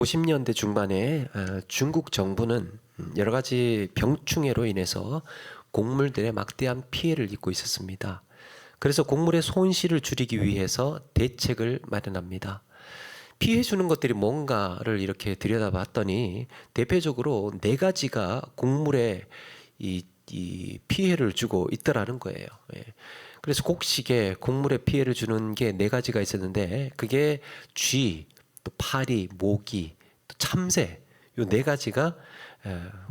50년대 중반에 중국 정부는 여러 가지 병충해로 인해서 곡물들의 막대한 피해를 입고 있었습니다. 그래서 곡물의 손실을 줄이기 위해서 대책을 마련합니다. 피해 주는 것들이 뭔가를 이렇게 들여다봤더니 대표적으로 네 가지가 곡물에 이 피해를 주고 있더라는 거예요. 예. 그래서 곡식에 곡물에 피해를 주는 게 네 가지가 있었는데 그게 쥐, 또 파리, 모기, 또 참새 요 네 가지가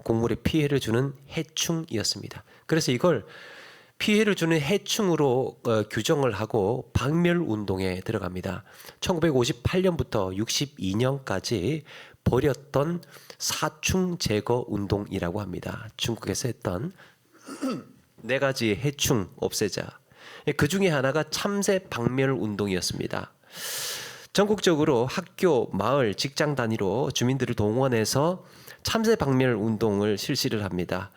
곡물에 피해를 주는 해충이었습니다. 그래서 이걸 피해를 주는 해충으로 규정을 하고 박멸 운동에 들어갑니다. 1958년부터 62년까지 벌였던 사충 제거 운동이라고 합니다. 중국에서 했던 네 가지 해충 없애자. 그 중에 하나가 참새 박멸 운동이었습니다. 전국적으로 학교, 마을, 직장 단위로 주민들을 동원해서 참새 박멸 운동을 실시를 합니다.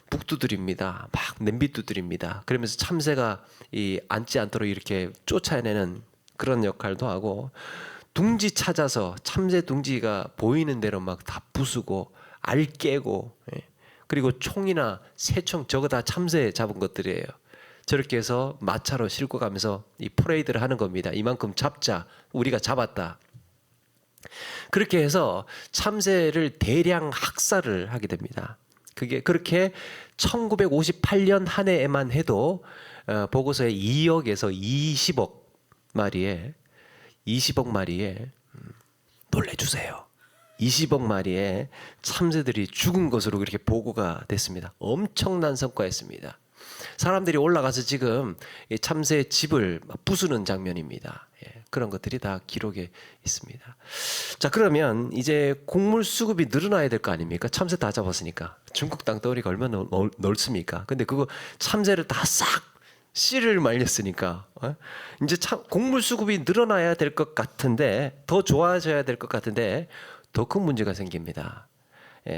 북 두드립니다. 막 냄비 두드립니다. 그러면서 참새가 앉지 않도록 이렇게 쫓아내는 그런 역할도 하고, 둥지 찾아서 참새 둥지가 보이는 대로 막 다 부수고 알 깨고, 그리고 총이나 새총, 저거 다 참새 잡은 것들이에요. 저렇게 해서 마차로 싣고 가면서 이 퍼레이드를 하는 겁니다. 이만큼 잡자, 우리가 잡았다. 그렇게 해서 참새를 대량 학살을 하게 됩니다. 그게 그렇게 1958년 한 해에만 해도 보고서에 2억에서 20억 마리에 놀래주세요. 20억 마리의 참새들이 죽은 것으로 그렇게 보고가 됐습니다. 엄청난 성과였습니다. 사람들이 올라가서 지금 참새 집을 부수는 장면입니다. 그런 것들이 다 기록에 있습니다. 자, 그러면 이제 곡물 수급이 늘어나야 될 거 아닙니까? 참새 다 잡았으니까. 중국 땅덩어리가 얼마나 넓습니까? 근데 그거 참새를 다 싹 씨를 말렸으니까 이제 곡물 수급이 늘어나야 될 것 같은데, 더 좋아져야 될 것 같은데 더 큰 문제가 생깁니다.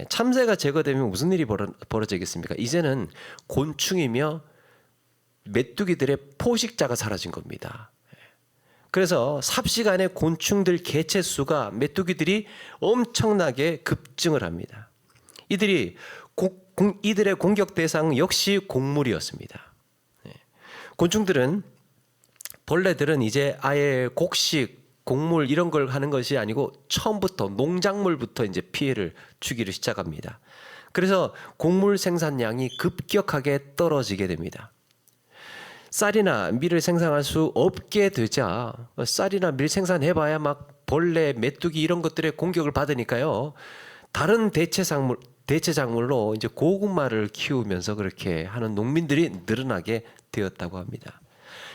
참새가 제거되면 무슨 일이 벌어지겠습니까? 이제는 곤충이며 메뚜기들의 포식자가 사라진 겁니다. 그래서 삽시간에 곤충들 개체 수가, 메뚜기들이 엄청나게 급증을 합니다. 이들의 공격 대상 역시 곡물이었습니다. 곤충들은, 벌레들은 이제 아예 곡식, 곡물 이런 걸 하는 것이 아니고 처음부터 농작물부터 이제 피해를 주기를 시작합니다. 그래서 곡물 생산량이 급격하게 떨어지게 됩니다. 쌀이나 밀을 생산할 수 없게 되자, 쌀이나 밀 생산해봐야 막 벌레, 메뚜기 이런 것들의 공격을 받으니까요. 다른 대체작물로 이제 고구마를 키우면서 그렇게 하는 농민들이 늘어나게 되었다고 합니다.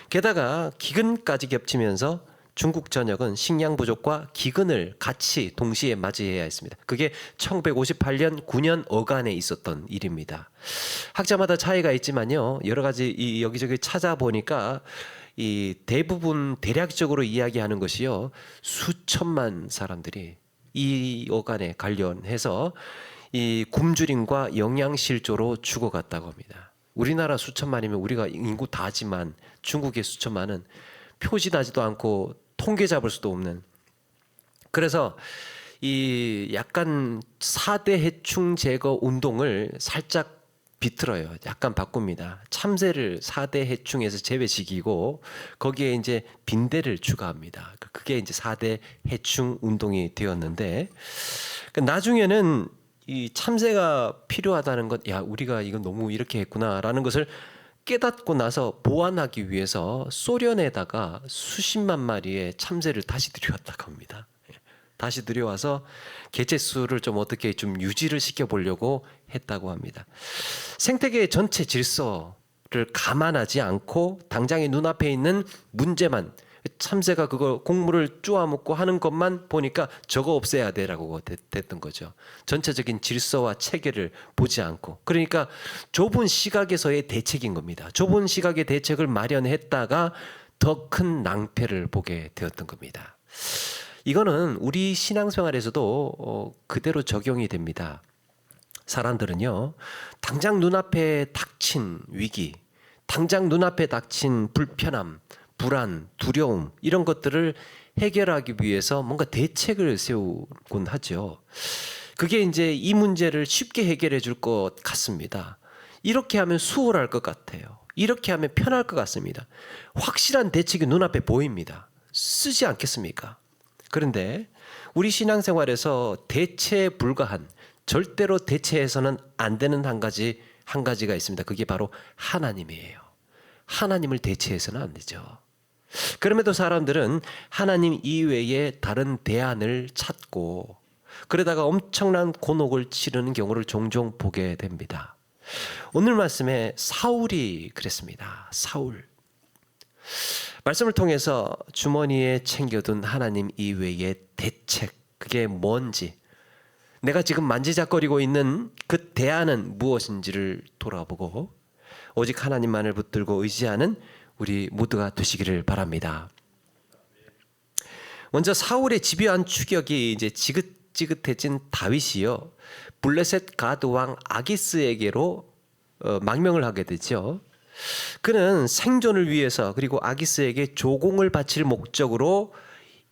게다가 기근까지 겹치면서 중국 전역은 식량 부족과 기근을 같이 동시에 맞이해야 했습니다. 그게 1958년 9년 어간에 있었던 일입니다. 학자마다 차이가 있지만요, 여러 가지 여기저기 찾아보니까 이 대부분 대략적으로 이야기하는 것이요, 수천만 사람들이 이 어간에 관련해서 이 굶주림과 영양실조로 죽어갔다고 합니다. 우리나라 수천만이면 우리가 인구 다지만 중국의 수천만은 표시나지도 않고 통계 잡을 수도 없는. 그래서 이 약간 4대 해충 제거 운동을 살짝 비틀어요. 약간 바꿉니다. 참새를 4대 해충에서 제외시키고 거기에 이제 빈대를 추가합니다. 그게 이제 4대 해충 운동이 되었는데, 나중에는 이 참새가 필요하다는 것, 야, 우리가 이건 너무 이렇게 했구나라는 것을 깨닫고 나서 보완하기 위해서 소련에다가 수십만 마리의 참새를 다시 들여왔다고 합니다. 다시 들여와서 개체 수를 좀 어떻게 좀 유지를 시켜보려고 했다고 합니다. 생태계 전체 질서를 감안하지 않고 당장의 눈앞에 있는 문제만, 참새가 그거 곡물을 쪼아먹고 하는 것만 보니까 저거 없애야 되라고 됐던 거죠. 전체적인 질서와 체계를 보지 않고. 그러니까 좁은 시각에서의 대책인 겁니다. 좁은 시각의 대책을 마련했다가 더 큰 낭패를 보게 되었던 겁니다. 이거는 우리 신앙생활에서도 그대로 적용이 됩니다. 사람들은요, 당장 눈앞에 닥친 위기, 당장 눈앞에 닥친 불편함, 불안, 두려움 이런 것들을 해결하기 위해서 뭔가 대책을 세우곤 하죠. 그게 이제 이 문제를 쉽게 해결해 줄 것 같습니다. 이렇게 하면 수월할 것 같아요. 이렇게 하면 편할 것 같습니다. 확실한 대책이 눈앞에 보입니다. 쓰지 않겠습니까? 그런데 우리 신앙생활에서 대체에 불과한, 절대로 대체해서는 안 되는 한 가지가 있습니다. 그게 바로 하나님이에요. 하나님을 대체해서는 안 되죠. 그럼에도 사람들은 하나님 이외에 다른 대안을 찾고 그러다가 엄청난 곤혹을 치르는 경우를 종종 보게 됩니다. 오늘 말씀에 사울이 그랬습니다. 사울. 말씀을 통해서 주머니에 챙겨둔 하나님 이외의 대책, 그게 뭔지, 내가 지금 만지작거리고 있는 그 대안은 무엇인지를 돌아보고 오직 하나님만을 붙들고 의지하는 우리 모두가 되시기를 바랍니다. 먼저 사울의 집요한 추격이 이제 지긋지긋해진 다윗이요, 블레셋 가드 왕 아기스에게로 망명을 하게 되죠. 그는 생존을 위해서 그리고 아기스에게 조공을 바칠 목적으로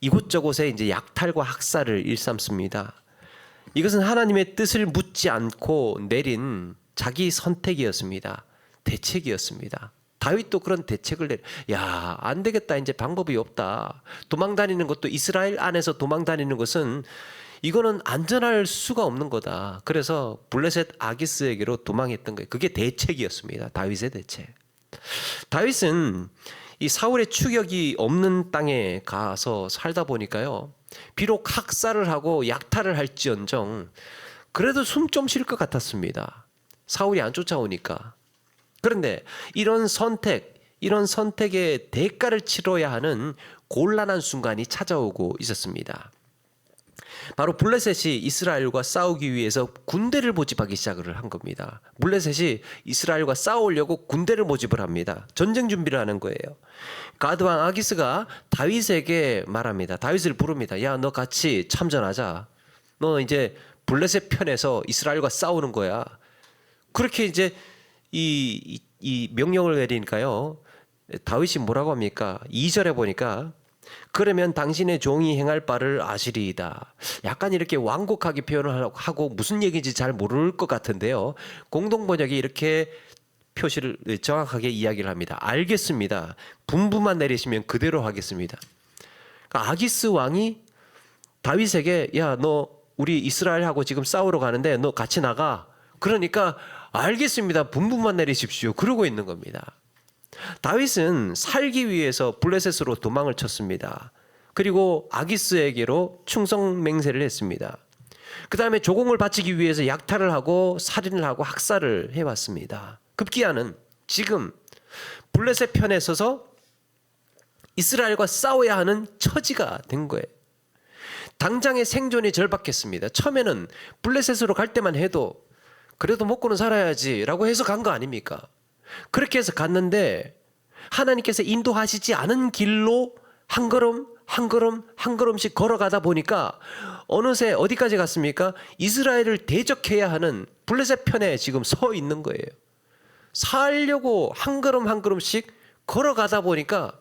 이곳저곳에 이제 약탈과 학살을 일삼습니다. 이것은 하나님의 뜻을 묻지 않고 내린 자기 선택이었습니다. 대책이었습니다. 다윗도 그런 대책을 안 되겠다, 이제 방법이 없다. 도망 다니는 것도, 이스라엘 안에서 도망 다니는 것은 이거는 안전할 수가 없는 거다. 그래서 블레셋 아기스에게로 도망했던 거예요. 그게 대책이었습니다. 다윗의 대책. 다윗은 이 사울의 추격이 없는 땅에 가서 살다 보니까요, 비록 학살을 하고 약탈을 할지언정 그래도 숨 좀 쉴 것 같았습니다. 사울이 안 쫓아오니까. 그런데 이런 선택의 대가를 치러야 하는 곤란한 순간이 찾아오고 있었습니다. 바로 블레셋이 이스라엘과 싸우기 위해서 군대를 모집하기 시작을 한 겁니다. 블레셋이 이스라엘과 싸우려고 군대를 모집을 합니다. 전쟁 준비를 하는 거예요. 가드왕 아기스가 다윗에게 말합니다. 다윗을 부릅니다. 야, 너 같이 참전하자. 너 이제 블레셋 편에서 이스라엘과 싸우는 거야. 그렇게 이제 이 명령을 내리니까요, 다윗이 뭐라고 합니까? 2절에 보니까 그러면 당신의 종이 행할 바를 아시리이다. 약간 이렇게 완곡하게 표현을 하고 무슨 얘기인지 잘 모를 것 같은데요, 공동번역이 이렇게 표시를 정확하게 이야기를 합니다. 알겠습니다. 분부만 내리시면 그대로 하겠습니다. 그러니까 아기스 왕이 다윗에게, 야, 너 우리 이스라엘하고 지금 싸우러 가는데 너 같이 나가. 그러니까 알겠습니다. 분부만 내리십시오. 그러고 있는 겁니다. 다윗은 살기 위해서 블레셋으로 도망을 쳤습니다. 그리고 아기스에게로 충성 맹세를 했습니다. 그 다음에 조공을 바치기 위해서 약탈을 하고 살인을 하고 학살을 해왔습니다. 급기야는 지금 블레셋 편에 서서 이스라엘과 싸워야 하는 처지가 된 거예요. 당장의 생존이 절박했습니다. 처음에는 블레셋으로 갈 때만 해도 그래도 먹고는 살아야지 라고 해서 간 거 아닙니까? 그렇게 해서 갔는데 하나님께서 인도하시지 않은 길로 한 걸음씩 걸어가다 보니까 어느새 어디까지 갔습니까? 이스라엘을 대적해야 하는 블레셋 편에 지금 서 있는 거예요. 살려고 한 걸음씩 걸어가다 보니까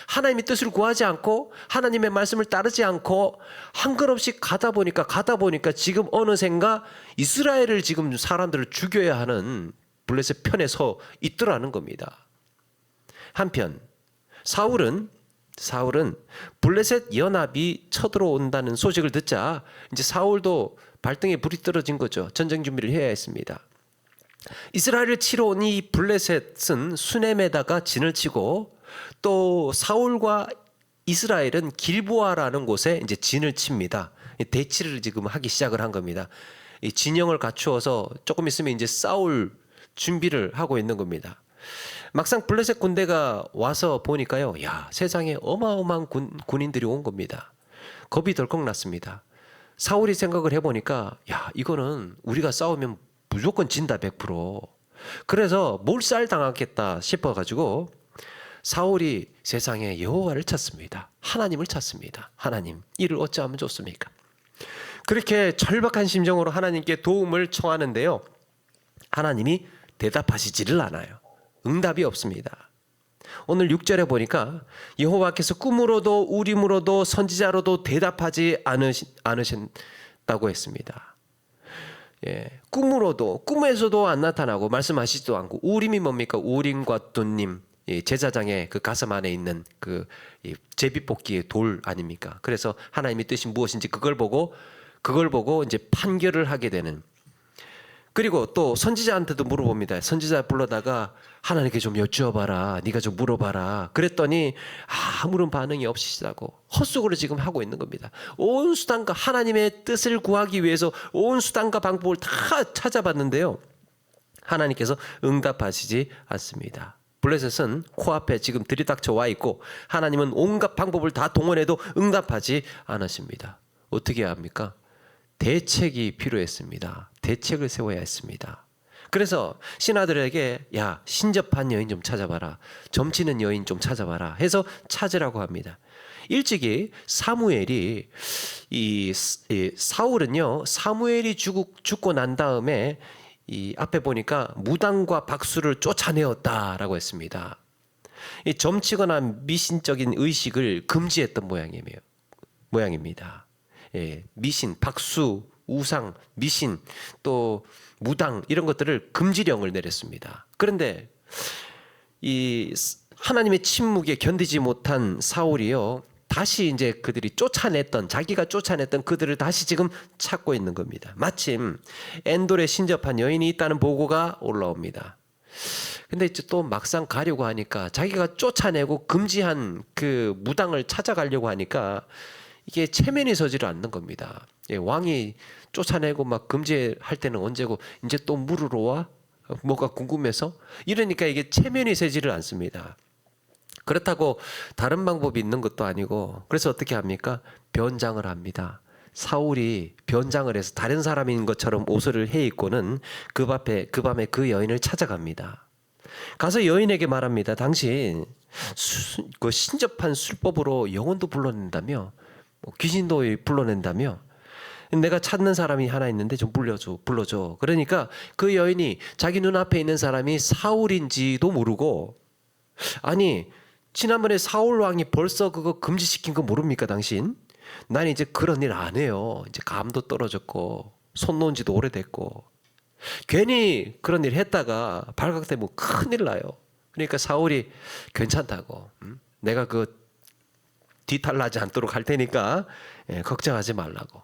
하나님의 뜻을 구하지 않고 하나님의 말씀을 따르지 않고 한 걸음씩 가다 보니까 지금 어느샌가 이스라엘을 지금 사람들을 죽여야 하는 블레셋 편에 서 있더라는 겁니다. 한편 사울은 블레셋 연합이 쳐들어온다는 소식을 듣자 이제 사울도 발등에 불이 떨어진 거죠. 전쟁 준비를 해야 했습니다. 이스라엘을 치러 온 이 블레셋은 수넴에다가 진을 치고 또 사울과 이스라엘은 길보아라는 곳에 이제 진을 칩니다. 대치를 지금 하기 시작을 한 겁니다. 이 진영을 갖추어서 조금 있으면 이제 싸울 준비를 하고 있는 겁니다. 막상 블레셋 군대가 와서 보니까요, 야, 세상에 어마어마한 군인들이 온 겁니다. 겁이 덜컥 났습니다. 사울이 생각을 해보니까, 야, 이거는 우리가 싸우면 무조건 진다, 100%. 그래서 몰살당하겠다 싶어가지고 사울이 세상에 여호와를 찾습니다. 하나님을 찾습니다. 하나님, 이를 어찌하면 좋습니까? 그렇게 절박한 심정으로 하나님께 도움을 청하는데요, 하나님이 대답하시지를 않아요. 응답이 없습니다. 오늘 6절에 보니까 여호와께서 꿈으로도 우림으로도 선지자로도 대답하지 않으신다고 했습니다. 예, 꿈에서도 안 나타나고 말씀하시지도 않고, 우림이 뭡니까? 우림과 둔님, 제사장의 그 가슴 안에 있는 그 제비뽑기의 돌 아닙니까? 그래서 하나님의 뜻이 무엇인지 그걸 보고 이제 판결을 하게 되는. 그리고 또 선지자한테도 물어봅니다. 선지자 불러다가 하나님께 좀 여쭈어봐라, 네가 좀 물어봐라. 그랬더니 아무런 반응이 없으시다고 헛수고를 지금 하고 있는 겁니다. 온 수단과 하나님의 뜻을 구하기 위해서 온 수단과 방법을 다 찾아봤는데요, 하나님께서 응답하시지 않습니다. 블레셋은 코앞에 지금 들이닥쳐 와 있고 하나님은 온갖 방법을 다 동원해도 응답하지 않으십니다. 어떻게 해야 합니까? 대책이 필요했습니다. 대책을 세워야 했습니다. 그래서 신하들에게 야, 신접한 여인 좀 찾아봐라, 점치는 여인 좀 찾아봐라 해서 찾으라고 합니다. 일찍이 사무엘이 사울은요, 사무엘이 죽고 난 다음에 이 앞에 보니까 무당과 박수를 쫓아내었다라고 했습니다. 이 점치거나 미신적인 의식을 금지했던 모양입니다. 예, 미신, 박수, 우상, 미신, 또 무당 이런 것들을 금지령을 내렸습니다. 그런데 이 하나님의 침묵에 견디지 못한 사울이요, 다시 이제 자기가 쫓아냈던 그들을 다시 지금 찾고 있는 겁니다. 마침 엔돌에 신접한 여인이 있다는 보고가 올라옵니다. 근데 이제 또 막상 가려고 하니까, 자기가 쫓아내고 금지한 그 무당을 찾아가려고 하니까 이게 체면이 서지를 않는 겁니다. 예, 왕이 쫓아내고 막 금지할 때는 언제고 이제 또 물으러 와? 뭐가 궁금해서? 이러니까 이게 체면이 서지를 않습니다. 그렇다고 다른 방법이 있는 것도 아니고, 그래서 어떻게 합니까? 변장을 합니다. 사울이 변장을 해서 다른 사람인 것처럼 옷을 해입고는 그 밤에 그 여인을 찾아갑니다. 가서 여인에게 말합니다. 당신 그 신접한 술법으로 영혼도 불러낸다며, 귀신도 불러낸다며, 내가 찾는 사람이 하나 있는데 좀 불러줘. 그러니까 그 여인이 자기 눈앞에 있는 사람이 사울인지도 모르고, 아니 지난번에 사울 왕이 벌써 그거 금지시킨 거 모릅니까 당신? 난 이제 그런 일 안 해요. 이제 감도 떨어졌고 손 놓은 지도 오래됐고, 괜히 그런 일 했다가 발각되면 큰일 나요. 그러니까 사울이 괜찮다고, 내가 그 뒤탈 나지 않도록 할 테니까 걱정하지 말라고.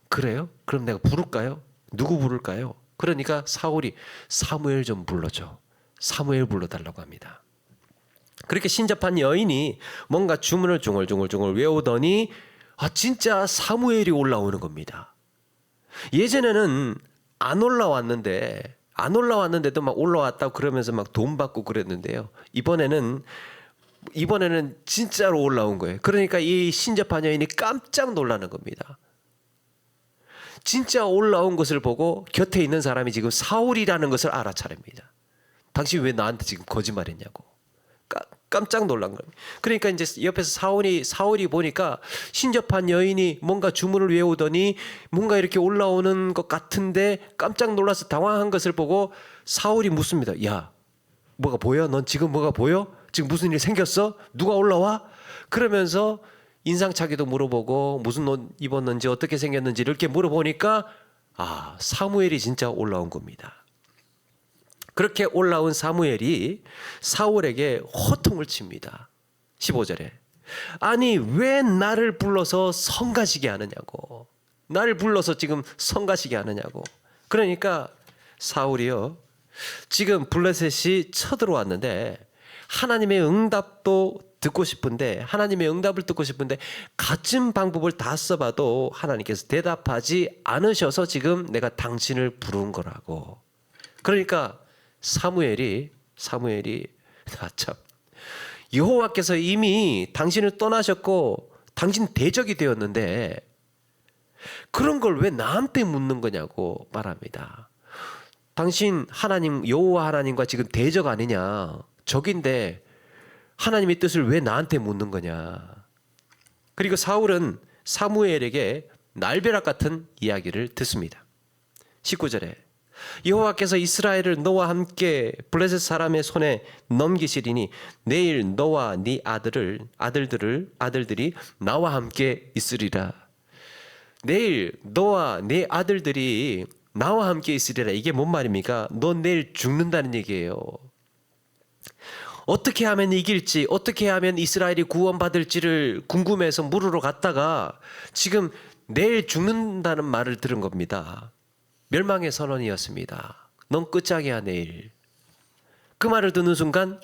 그래요? 그럼 내가 부를까요? 누구 부를까요? 그러니까 사울이 사무엘 좀 불러줘. 사무엘 불러달라고 합니다. 그렇게 신접한 여인이 뭔가 주문을 중얼중얼 외우더니 진짜 사무엘이 올라오는 겁니다. 예전에는 안 올라왔는데도 막 올라왔다고 그러면서 막 돈 받고 그랬는데요, 이번에는 진짜로 올라온 거예요. 그러니까 이 신접한 여인이 깜짝 놀라는 겁니다. 진짜 올라온 것을 보고 곁에 있는 사람이 지금 사울이라는 것을 알아차립니다. 당신 왜 나한테 지금 거짓말했냐고 깜짝 놀란 거예요. 그러니까 이제 옆에서 사울이 보니까 신접한 여인이 뭔가 주문을 외우더니 뭔가 이렇게 올라오는 것 같은데 깜짝 놀라서 당황한 것을 보고 사울이 묻습니다. 야, 뭐가 보여? 넌 지금 뭐가 보여? 지금 무슨 일 생겼어? 누가 올라와? 그러면서 인상착의도 물어보고 무슨 옷 입었는지 어떻게 생겼는지 이렇게 물어보니까 사무엘이 진짜 올라온 겁니다. 그렇게 올라온 사무엘이 사울에게 호통을 칩니다. 15절에 아니 왜 나를 불러서 성가시게 하느냐고, 나를 불러서 지금 성가시게 하느냐고. 그러니까 사울이요, 지금 블레셋이 쳐들어왔는데 하나님의 응답을 듣고 싶은데 같은 방법을 다 써봐도 하나님께서 대답하지 않으셔서 지금 내가 당신을 부른 거라고. 그러니까 사무엘이 참, 여호와께서 이미 당신을 떠나셨고 당신 대적이 되었는데 그런 걸 왜 나한테 묻는 거냐고 말합니다. 당신 여호와 하나님과 지금 대적 아니냐, 적인데 하나님의 뜻을 왜 나한테 묻는 거냐. 그리고 사울은 사무엘에게 날벼락 같은 이야기를 듣습니다. 19절에 여호와께서 이스라엘을 너와 함께 블레셋 사람의 손에 넘기시리니 내일 너와 네 아들들이 나와 함께 있으리라. 내일 너와 네 아들들이 나와 함께 있으리라. 이게 뭔 말입니까? 너 내일 죽는다는 얘기예요. 어떻게 하면 이길지, 어떻게 하면 이스라엘이 구원받을지를 궁금해서 물으러 갔다가 지금 내일 죽는다는 말을 들은 겁니다. 멸망의 선언이었습니다. 넌 끝장이야 내일. 그 말을 듣는 순간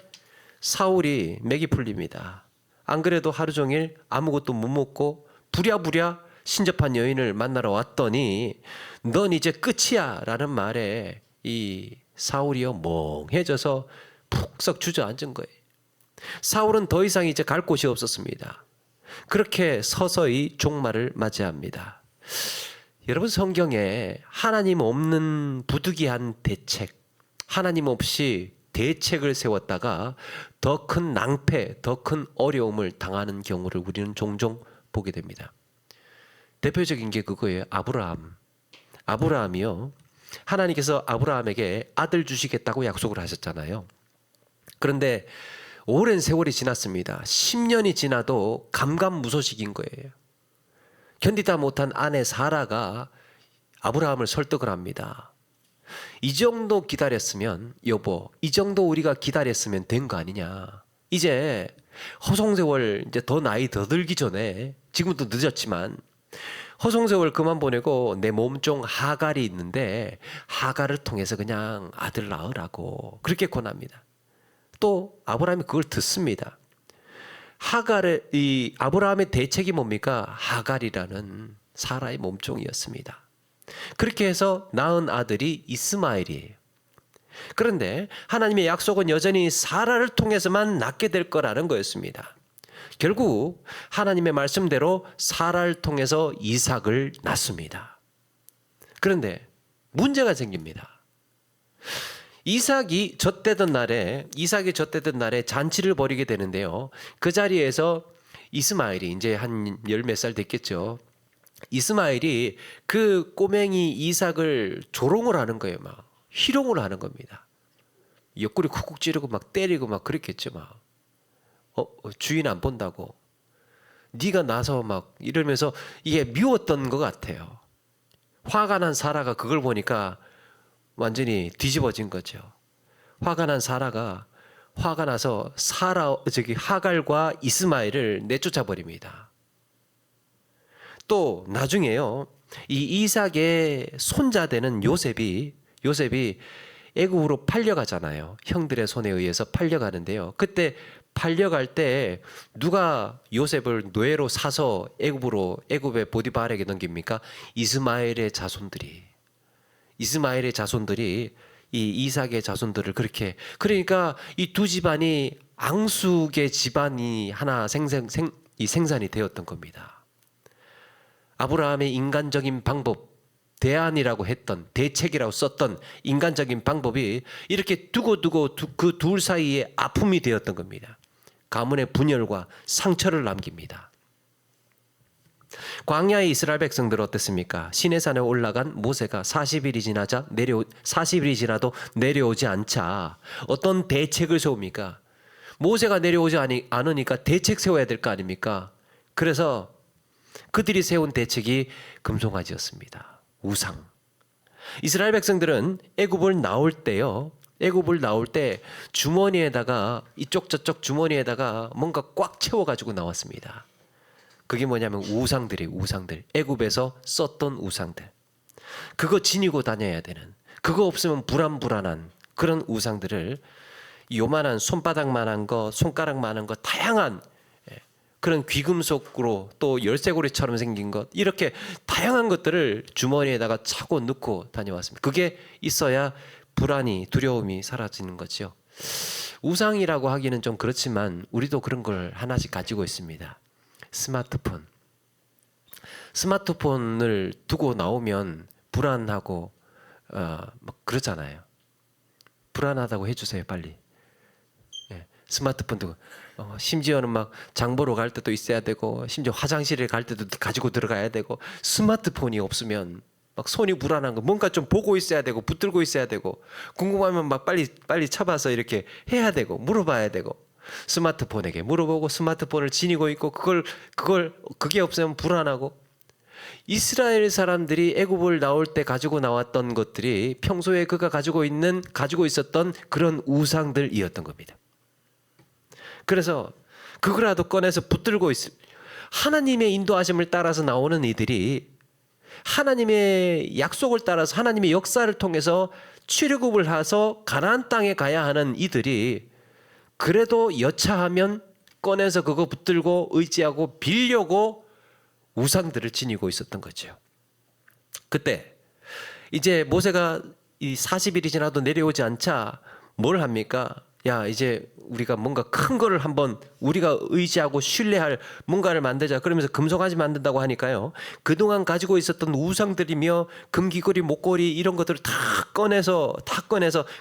사울이 맥이 풀립니다. 안 그래도 하루 종일 아무것도 못 먹고 부랴부랴 신접한 여인을 만나러 왔더니 넌 이제 끝이야 라는 말에 이 사울이요 멍해져서 푹썩 주저앉은 거예요. 사울은 더 이상 이제 갈 곳이 없었습니다. 그렇게 서서히 종말을 맞이합니다. 여러분, 성경에 하나님 없는 부득이한 대책, 하나님 없이 대책을 세웠다가 더 큰 낭패, 더 큰 어려움을 당하는 경우를 우리는 종종 보게 됩니다. 대표적인 게 그거예요. 아브라함이요, 하나님께서 아브라함에게 아들 주시겠다고 약속을 하셨잖아요. 그런데 오랜 세월이 지났습니다. 10년이 지나도 감감무소식인 거예요. 견디다 못한 아내 사라가 아브라함을 설득을 합니다. 이 정도 기다렸으면, 여보, 이 정도 우리가 기다렸으면 된 거 아니냐. 이제 허송세월, 이제 더 나이 더 들기 전에, 지금도 늦었지만 허송세월 그만 보내고 내 몸종 하갈이 있는데 하갈을 통해서 그냥 아들 낳으라고 그렇게 권합니다. 또 아브라함이 그걸 듣습니다. 이 아브라함의 대책이 뭡니까? 하갈이라는 사라의 몸종이었습니다. 그렇게 해서 낳은 아들이 이스마엘이에요. 그런데 하나님의 약속은 여전히 사라를 통해서만 낳게 될 거라는 거였습니다. 결국 하나님의 말씀대로 사라를 통해서 이삭을 낳습니다. 그런데 문제가 생깁니다. 이삭이 젖되던 날에 잔치를 벌이게 되는데요. 그 자리에서 이스마엘이 이제 한 열 몇 살 됐겠죠. 이스마엘이 그 꼬맹이 이삭을 조롱을 하는 거예요. 막 희롱을 하는 겁니다. 옆구리 쿡쿡 찌르고 막 때리고 막 그랬겠죠. 막 주인 안 본다고, 네가 나서 막 이러면서 이게 미웠던 것 같아요. 화가 난 사라가 그걸 보니까 완전히 뒤집어진 거죠. 화가 난 사라가 화가 나서 하갈과 이스마엘을 내쫓아 버립니다. 또 나중에요, 이 이삭의 손자 되는 요셉이 애굽으로 팔려가잖아요. 형들의 손에 의해서 팔려가는데요. 그때 팔려갈 때 누가 요셉을 노예로 사서 애굽의 보디발에게 넘깁니까? 이스마엘의 자손들이 이 이삭의 자손들을 그러니까 이 두 집안이 앙숙의 집안이 하나 생산이 되었던 겁니다. 아브라함의 인간적인 방법, 대안이라고 했던, 대책이라고 썼던 인간적인 방법이 이렇게 두고 그 둘 사이에 아픔이 되었던 겁니다. 가문의 분열과 상처를 남깁니다. 광야의 이스라엘 백성들은 어땠습니까? 시내산에 올라간 모세가 40일이 지나도 내려오지 않자 어떤 대책을 세웁니까? 모세가 내려오지 않으니까 대책 세워야 될 거 아닙니까? 그래서 그들이 세운 대책이 금송아지였습니다. 우상. 이스라엘 백성들은 애굽을 나올 때 주머니에다가 이쪽 저쪽 주머니에다가 뭔가 꽉 채워가지고 나왔습니다. 그게 뭐냐면 우상들. 애굽에서 썼던 우상들. 그거 지니고 다녀야 되는, 그거 없으면 불안한 그런 우상들을 요만한 손바닥만한 거, 손가락만한 거, 다양한 그런 귀금속으로 또 열쇠고리처럼 생긴 것, 이렇게 다양한 것들을 주머니에다가 차고 넣고 다녀왔습니다. 그게 있어야 불안이, 두려움이 사라지는 거죠. 우상이라고 하기는 좀 그렇지만 우리도 그런 걸 하나씩 가지고 있습니다. 스마트폰을 두고 나오면 불안하고 막 그러잖아요. 불안하다고 해주세요, 빨리. 스마트폰 두고 심지어는 막 장보러 갈 때도 있어야 되고, 심지어 화장실에 갈 때도 가지고 들어가야 되고, 스마트폰이 없으면 막 손이 불안한 거, 뭔가 좀 보고 있어야 되고 붙들고 있어야 되고 궁금하면 막 빨리 쳐봐서 이렇게 해야 되고 물어봐야 되고 스마트폰에게 물어보고 스마트폰을 지니고 있고 그게 없으면 불안하고 이스라엘 사람들이 애굽을 나올 때 가지고 나왔던 것들이 평소에 그가 가지고 있었던 그런 우상들이었던 겁니다. 그래서 그거라도 꺼내서 붙들고 하나님의 인도하심을 따라서 나오는 이들이 하나님의 약속을 따라서 하나님의 역사를 통해서 출애굽을 해서 가나안 땅에 가야 하는 이들이 그래도 여차하면 꺼내서 그거 붙들고 의지하고 빌려고 우상들을 지니고 있었던 거죠. 그때 이제 모세가 이 40일이 지나도 내려오지 않자 뭘 합니까? 야, 이제 우리가 뭔가 큰 거를 한번 우리가 의지하고 신뢰할 뭔가를 만들자. 그러면서 금송아지 만든다고 하니까요. 그동안 가지고 있었던 우상들이며 금귀걸이, 목걸이 이런 것들을 다 꺼내서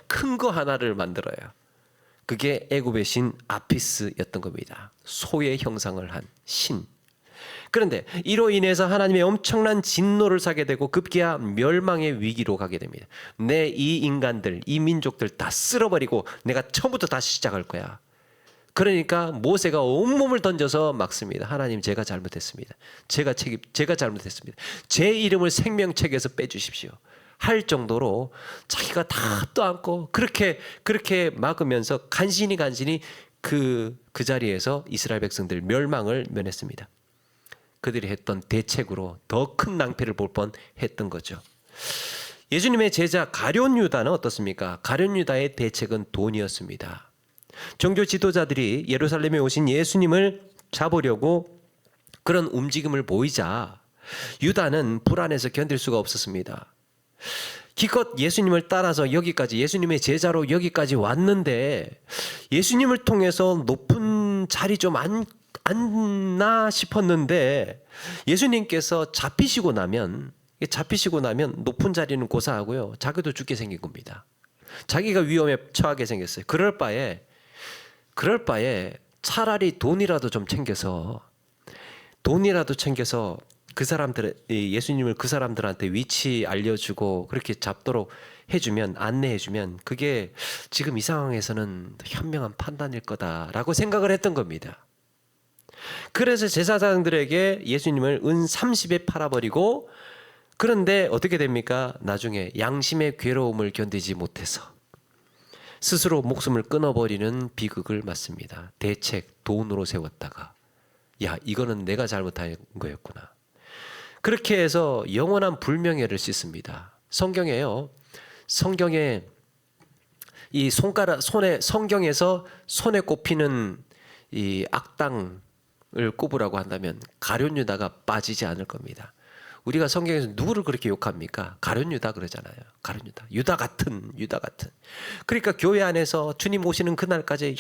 큰 거 하나를 만들어요. 그게 애굽의 신 아피스였던 겁니다. 소의 형상을 한 신. 그런데 이로 인해서 하나님의 엄청난 진노를 사게 되고 급기야 멸망의 위기로 가게 됩니다. 내 이 인간들, 이 민족들 다 쓸어버리고 내가 처음부터 다시 시작할 거야. 그러니까 모세가 온몸을 던져서 막습니다. 하나님, 제가 잘못했습니다. 제가 잘못했습니다. 제 이름을 생명책에서 빼주십시오. 할 정도로 자기가 다 떠안고 그렇게 막으면서 간신히 그 자리에서 이스라엘 백성들 멸망을 면했습니다. 그들이 했던 대책으로 더 큰 낭패를 볼 뻔했던 거죠. 예수님의 제자 가룟 유다는 어떻습니까? 가룟 유다의 대책은 돈이었습니다. 종교 지도자들이 예루살렘에 오신 예수님을 잡으려고 그런 움직임을 보이자 유다는 불안해서 견딜 수가 없었습니다. 기껏 예수님을 따라서 여기까지, 예수님의 제자로 여기까지 왔는데 예수님을 통해서 높은 자리 좀 앉나 싶었는데 예수님께서 잡히시고 나면 높은 자리는 고사하고요, 자기도 죽게 생긴 겁니다. 자기가 위험에 처하게 생겼어요. 그럴 바에 차라리 돈이라도 챙겨서 그 사람들, 예수님을 그 사람들한테 위치 알려주고 그렇게 잡도록 안내해주면 그게 지금 이 상황에서는 현명한 판단일 거다라고 생각을 했던 겁니다. 그래서 제사장들에게 예수님을 은 30에 팔아버리고, 그런데 어떻게 됩니까? 나중에 양심의 괴로움을 견디지 못해서 스스로 목숨을 끊어버리는 비극을 맞습니다. 대책 돈으로 세웠다가 야, 이거는 내가 잘못한 거였구나. 그렇게 해서 영원한 불명예를 씻습니다. 성경에 이 성경에서 손에 꼽히는 이 악당을 꼽으라고 한다면 가룟 유다가 빠지지 않을 겁니다. 우리가 성경에서 누구를 그렇게 욕합니까? 가룟 유다 그러잖아요. 가룟 유다 같은. 그러니까 교회 안에서 주님 오시는 그날까지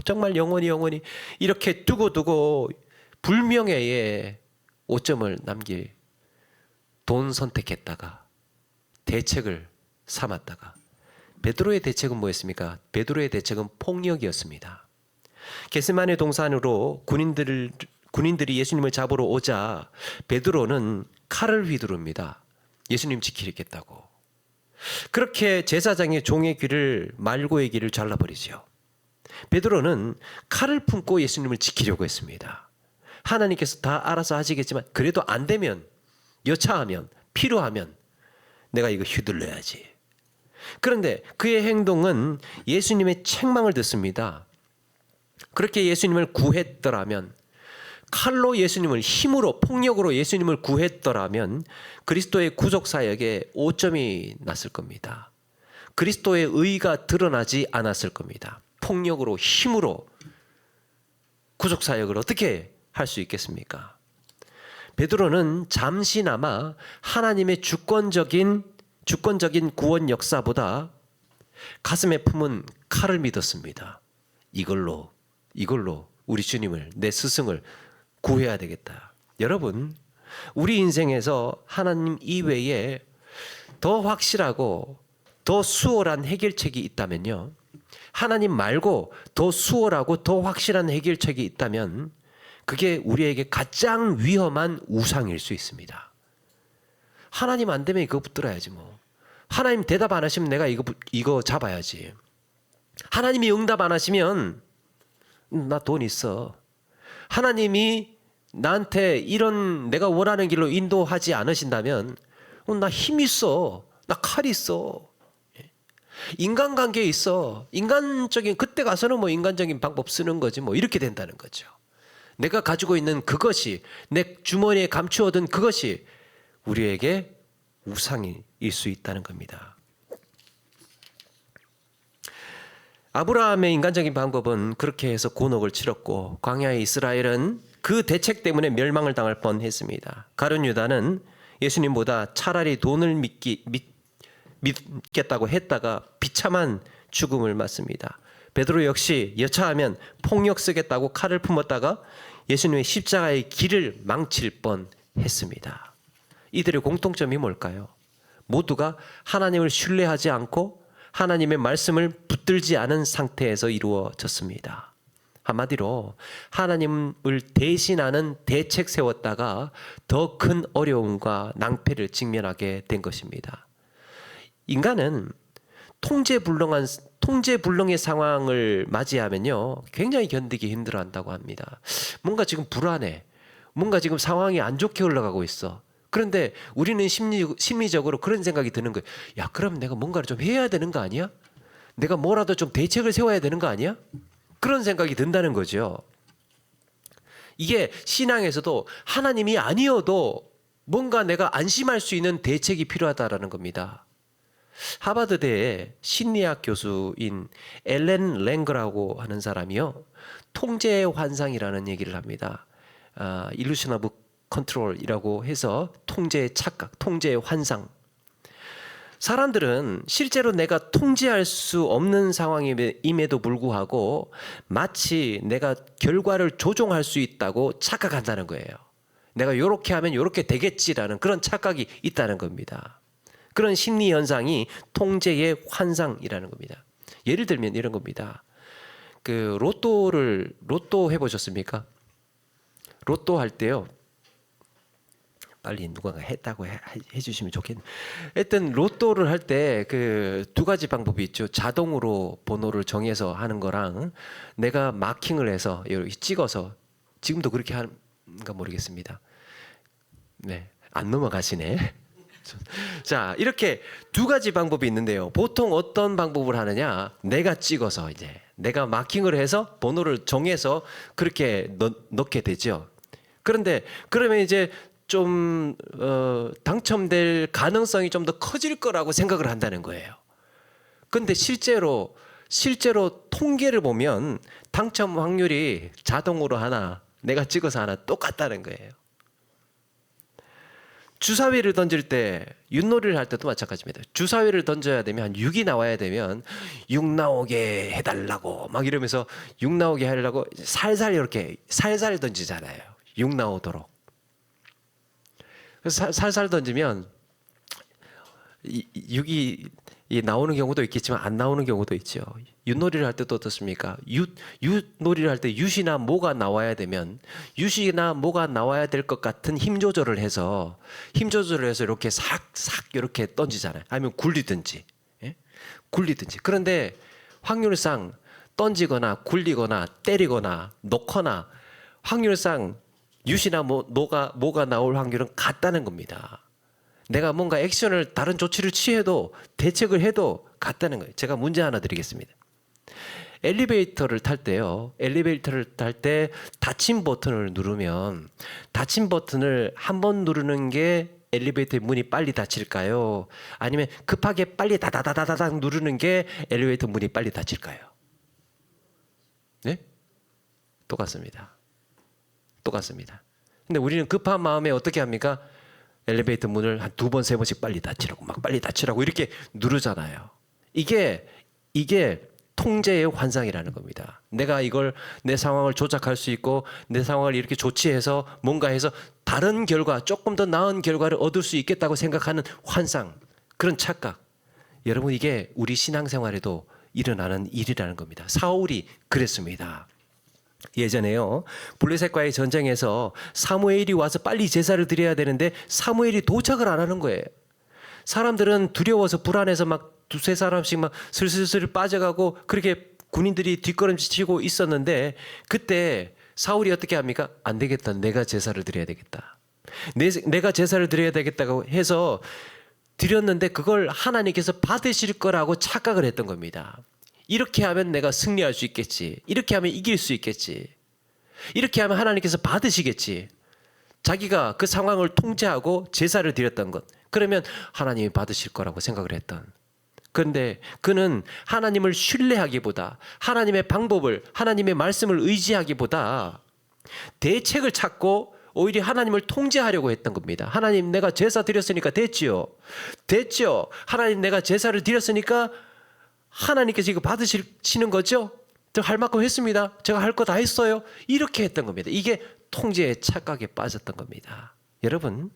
정말 영원히 이렇게 두고 불명예에 오점을 남길 돈 선택했다가 대책을 삼았다가, 베드로의 대책은 뭐였습니까? 베드로의 대책은 폭력이었습니다. 겟세마네 동산으로 군인들이 예수님을 잡으러 오자 베드로는 칼을 휘두릅니다. 예수님 지키겠다고. 그렇게 제사장의 종의 귀를, 말고의 귀를 잘라버리죠. 베드로는 칼을 품고 예수님을 지키려고 했습니다. 하나님께서 다 알아서 하시겠지만 그래도 안 되면, 여차하면, 필요하면 내가 이거 휘둘러야지. 그런데 그의 행동은 예수님의 책망을 듣습니다. 그렇게 예수님을 구했더라면, 칼로 예수님을, 힘으로, 폭력으로 예수님을 구했더라면 그리스도의 구속 사역에 오점이 났을 겁니다. 그리스도의 의가 드러나지 않았을 겁니다. 폭력으로, 힘으로 구속 사역을 어떻게 할 수 있겠습니까? 베드로는 잠시나마 하나님의 주권적인 구원 역사보다 가슴에 품은 칼을 믿었습니다. 이걸로 우리 주님을, 내 스승을 구해야 되겠다. 여러분, 우리 인생에서 하나님 이외에 더 확실하고 더 수월한 해결책이 있다면요, 하나님 말고 더 수월하고 더 확실한 해결책이 있다면 그게 우리에게 가장 위험한 우상일 수 있습니다. 하나님 안 되면 이거 붙들어야지 뭐. 하나님 대답 안 하시면 내가 이거 잡아야지. 하나님이 응답 안 하시면 나 돈 있어. 하나님이 나한테 이런 내가 원하는 길로 인도하지 않으신다면 나 힘 있어. 나 칼 있어. 인간관계에 있어. 인간적인 그때 가서는 뭐 인간적인 방법 쓰는 거지 뭐 이렇게 된다는 거죠. 내가 가지고 있는 그것이 내 주머니에 감추어둔 그것이 우리에게 우상일 수 있다는 겁니다. 아브라함의 인간적인 방법은 그렇게 해서 곤혹을 치렀고 광야의 이스라엘은 그 대책 때문에 멸망을 당할 뻔했습니다. 가룟 유다는 예수님보다 차라리 돈을 믿겠다고 했다가 비참한 죽음을 맞습니다. 베드로 역시 여차하면 폭력 쓰겠다고 칼을 품었다가 예수님의 십자가의 길을 망칠 뻔했습니다. 이들의 공통점이 뭘까요? 모두가 하나님을 신뢰하지 않고 하나님의 말씀을 붙들지 않은 상태에서 이루어졌습니다. 한마디로 하나님을 대신하는 대책 세웠다가 더 큰 어려움과 낭패를 직면하게 된 것입니다. 인간은 통제불능의 상황을 맞이하면요 굉장히 견디기 힘들어한다고 합니다. 뭔가 지금 불안해. 뭔가 지금 상황이 안 좋게 흘러가고 있어. 그런데 우리는 심리적으로 그런 생각이 드는 거예요. 야, 그럼 내가 뭔가를 좀 해야 되는 거 아니야? 내가 뭐라도 좀 대책을 세워야 되는 거 아니야? 그런 생각이 든다는 거죠. 이게 신앙에서도 하나님이 아니어도 뭔가 내가 안심할 수 있는 대책이 필요하다라는 겁니다. 하버드대의 심리학 교수인 엘렌 랭거라고 하는 사람이요, 통제의 환상이라는 얘기를 합니다. illusion of control이라고 해서 통제의 착각, 통제의 환상. 사람들은 실제로 내가 통제할 수 없는 상황임에도 불구하고 마치 내가 결과를 조종할 수 있다고 착각한다는 거예요. 내가 이렇게 하면 이렇게 되겠지라는 그런 착각이 있다는 겁니다. 그런 심리 현상이 통제의 환상이라는 겁니다. 예를 들면 이런 겁니다. 그 로또 해보셨습니까? 로또 할 때요. 빨리 누군가 했다고 해주시면 좋겠네요. 하여튼 로또를 할 때 그 두 가지 방법이 있죠. 자동으로 번호를 정해서 하는 거랑 내가 마킹을 해서 이렇게 찍어서, 지금도 그렇게 하는가 모르겠습니다. 네, 안 넘어가시네. 자, 이렇게 두 가지 방법이 있는데요. 보통 어떤 방법을 하느냐? 내가 찍어서 이제 내가 마킹을 해서 번호를 정해서 그렇게 넣게 되죠. 그런데 그러면 이제 좀 당첨될 가능성이 좀 더 커질 거라고 생각을 한다는 거예요. 그런데 실제로 통계를 보면 당첨 확률이 자동으로 하나, 내가 찍어서 하나 똑같다는 거예요. 주사위를 던질 때, 윷놀이를 할 때도 마찬가지입니다. 주사위를 던져야 되면 한 6이 나와야 되면 6 나오게 해달라고 막 이러면서 6 나오게 하려고 살살 이렇게 살살 던지잖아요. 6 나오도록. 그래서 살살 던지면 6이 나오는 경우도 있겠지만 안 나오는 경우도 있죠. 윷놀이를 할 때도 어떻습니까? 윷놀이를 할 때 윷이나 모가 나와야 되면 윷이나 모가 나와야 될 것 같은 힘 조절을 해서 이렇게 싹 이렇게 던지잖아요. 아니면 굴리든지, 예? 굴리든지. 그런데 확률상 던지거나 굴리거나 때리거나 놓거나 확률상 윷이나 모가 나올 확률은 같다는 겁니다. 내가 뭔가 액션을, 다른 조치를 취해도, 대책을 해도 같다는 거예요. 제가 문제 하나 드리겠습니다. 엘리베이터를 탈 때요, 엘리베이터를 탈 때 닫힘 버튼을 누르면, 닫힘 버튼을 한 번 누르는 게 엘리베이터의 문이 빨리 닫힐까요? 아니면 급하게 빨리 다다다다닥 누르는 게 엘리베이터 문이 빨리 닫힐까요? 네? 똑같습니다. 근데 우리는 급한 마음에 어떻게 합니까? 엘리베이터 문을 한 2번, 3번씩 빨리 닫히라고 이렇게 누르잖아요. 이게 통제의 환상이라는 겁니다. 내가 이걸, 내 상황을 조작할 수 있고 내 상황을 이렇게 조치해서 뭔가 해서 다른 결과, 조금 더 나은 결과를 얻을 수 있겠다고 생각하는 환상, 그런 착각. 여러분, 이게 우리 신앙생활에도 일어나는 일이라는 겁니다. 사울이 그랬습니다. 예전에요, 블레셋과의 전쟁에서 사무엘이 와서 빨리 제사를 드려야 되는데 사무엘이 도착을 안 하는 거예요. 사람들은 두려워서 불안해서 막 두세 사람씩 막 슬슬슬 빠져가고 그렇게 군인들이 뒷걸음치고 있었는데, 그때 사울이 어떻게 합니까? 안 되겠다, 내가 제사를 드려야 되겠다, 내가 제사를 드려야 되겠다고 해서 드렸는데 그걸 하나님께서 받으실 거라고 착각을 했던 겁니다. 이렇게 하면 내가 승리할 수 있겠지, 이렇게 하면 이길 수 있겠지, 이렇게 하면 하나님께서 받으시겠지. 자기가 그 상황을 통제하고 제사를 드렸던 것, 그러면 하나님이 받으실 거라고 생각을 했던. 그런데 그는 하나님을 신뢰하기보다, 하나님의 방법을, 하나님의 말씀을 의지하기보다 대책을 찾고 오히려 하나님을 통제하려고 했던 겁니다. 하나님, 내가 제사 드렸으니까 됐지요. 하나님, 내가 제사를 드렸으니까 하나님께서 이거 받으시는 거죠? 제가 할 만큼 했습니다. 제가 할 거 다 했어요. 이렇게 했던 겁니다. 이게 통제의 착각에 빠졌던 겁니다. 여러분,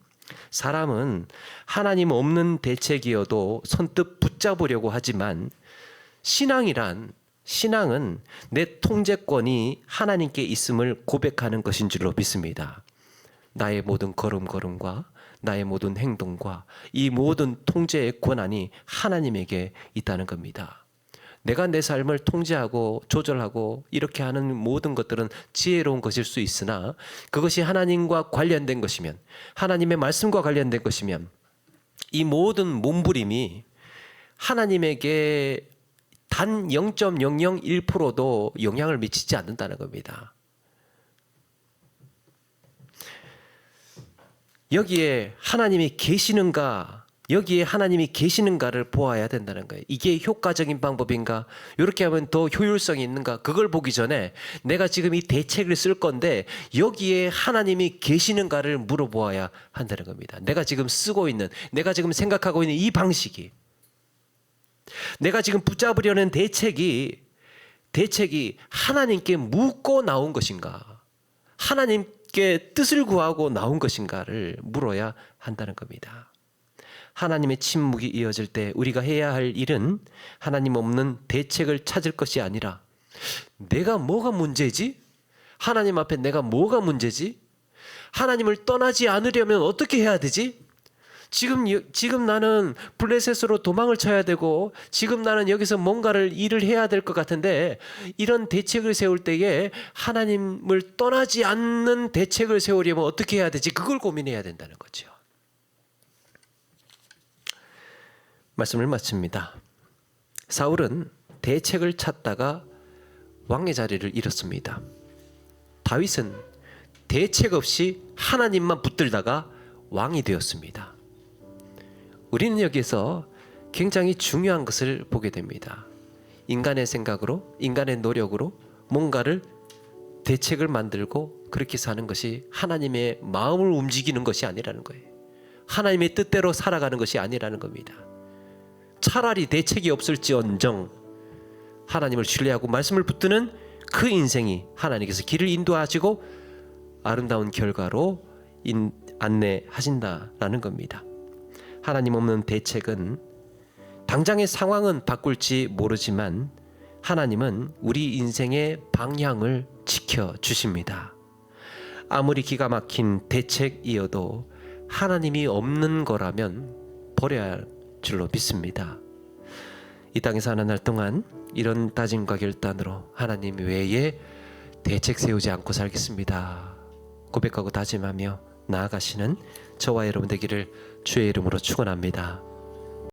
사람은 하나님 없는 대책이어도 선뜻 붙잡으려고 하지만 신앙은 내 통제권이 하나님께 있음을 고백하는 것인 줄로 믿습니다. 나의 모든 걸음걸음과 나의 모든 행동과 이 모든 통제의 권한이 하나님에게 있다는 겁니다. 내가 내 삶을 통제하고 조절하고 이렇게 하는 모든 것들은 지혜로운 것일 수 있으나, 그것이 하나님과 관련된 것이면, 하나님의 말씀과 관련된 것이면 이 모든 몸부림이 하나님에게 단 0.001%도 영향을 미치지 않는다는 겁니다. 여기에 하나님이 계시는가를 보아야 된다는 거예요. 이게 효과적인 방법인가? 이렇게 하면 더 효율성이 있는가? 그걸 보기 전에 내가 지금 이 대책을 쓸 건데 여기에 하나님이 계시는가를 물어보아야 한다는 겁니다. 내가 지금 쓰고 있는, 내가 지금 생각하고 있는 이 방식이, 내가 지금 붙잡으려는 대책이 하나님께 묻고 나온 것인가? 하나님께 뜻을 구하고 나온 것인가를 물어야 한다는 겁니다. 하나님의 침묵이 이어질 때 우리가 해야 할 일은 하나님 없는 대책을 찾을 것이 아니라, 내가 뭐가 문제지? 하나님 앞에 내가 뭐가 문제지? 하나님을 떠나지 않으려면 어떻게 해야 되지? 지금 나는 블레셋으로 도망을 쳐야 되고, 지금 나는 여기서 뭔가를 일을 해야 될 것 같은데, 이런 대책을 세울 때에 하나님을 떠나지 않는 대책을 세우려면 어떻게 해야 되지? 그걸 고민해야 된다는 거죠. 말씀을 마칩니다. 사울은 대책을 찾다가 왕의 자리를 잃었습니다. 다윗은 대책 없이 하나님만 붙들다가 왕이 되었습니다. 우리는 여기서 굉장히 중요한 것을 보게 됩니다. 인간의 생각으로, 인간의 노력으로 뭔가를 대책을 만들고 그렇게 사는 것이 하나님의 마음을 움직이는 것이 아니라는 거예요. 하나님의 뜻대로 살아가는 것이 아니라는 겁니다. 차라리 대책이 없을지언정 하나님을 신뢰하고 말씀을 붙드는 그 인생이 하나님께서 길을 인도하시고 아름다운 결과로 안내하신다라는 겁니다. 하나님 없는 대책은 당장의 상황은 바꿀지 모르지만 하나님은 우리 인생의 방향을 지켜주십니다. 아무리 기가 막힌 대책이어도 하나님이 없는 거라면 버려야 할 줄로 믿습니다. 이 땅에 사는 날 동안 이런 다짐과 결단으로 하나님 외에 대책 세우지 않고 살겠습니다 고백하고 다짐하며 나아가시는 저와 여러분 되기를 주의 이름으로 축원합니다.